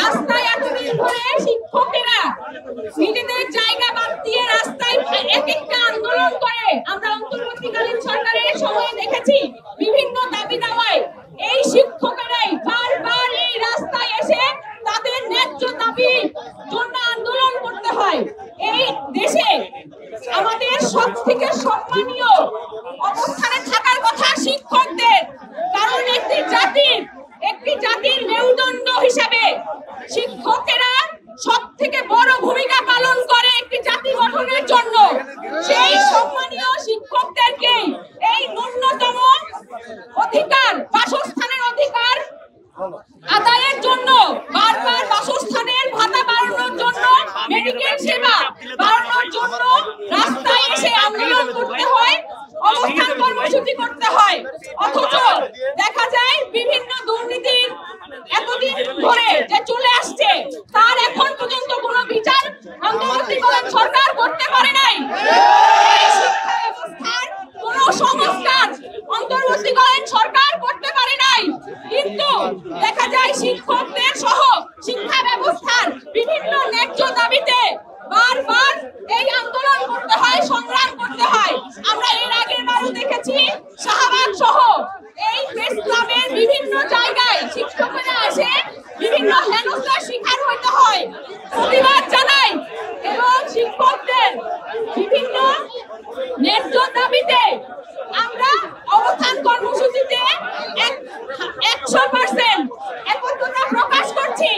রাস্তায় এতদিন ধরে শিক্ষকেরা নিজেদের জায়গা বাদ দিয়ে রাস্তায় এক একটা আন্দোলন করে আমরা অন্তর্বর্তীকালীন সরকারের সময়ে দেখেছি বিভিন্ন দাবি দাওয়ায় এই শিক্ষকেরাই বারবার এই রাস্তায় এসে তাদের ন্যায্য দাবির জন্য আন্দোলন করতে হয়। এই দেশে আমাদের সবথেকে সম্মানীয় অবস্থানে থাকার কথা শিক্ষকদের, কারণ একটি জাতির মেরুদণ্ড হিসেবে শিক্ষকেরা সবথেকে বড় ভূমিকা পালন করে একটি জাতি গঠনের জন্য। সেই সম্মানীয় শিক্ষকদেরকে এই ন্যূনতম অধিকার, বাসস্থানের অধিকার আদায়ের জন্য, বারবার বাসস্থানের ভাতা বাড়ানোর জন্য, মেডিকেল সেবা বাড়ানোর জন্য রাস্তায় এসে আন্দোলন করতে হয়, অবস্থান কর্মসূচি করতে হয়। অথচ দেখা যায় বিভিন্ন দুর্নীতির এতদিন ধরে যে চলে আসছে তার এখন পর্যন্ত কোনো বিচার অন্তর্বর্তীকালীন সরকার করতে পারে নাই। এই শিক্ষা ব্যবস্থার কোনো সংস্কার অন্তর্বর্তীকালীন সরকার করতে পারে নাই। কিন্তু দেখা যায় শিক্ষকদের সহ শিক্ষা ব্যবস্থার বিভিন্ন ন্যায্য দাবিতে বারবার এই আন্দোলন করতে হয়, সংগ্রাম করতে হয়। আমরা এর আগের বারও দেখেছি শাহবাগ সহ এই প্রেস ক্লাবের বিভিন্ন জায়গায় শিক্ষকরা এসে বিভিন্ন হেনস্থার শিকার হতে হয়। প্রতিবাদ জানাই এবং শিক্ষকদের বিভিন্ন ন্যায্য দাবিতে আমরা অবস্থান কর্মসূচিতে 100% একত্রতা প্রকাশ করছি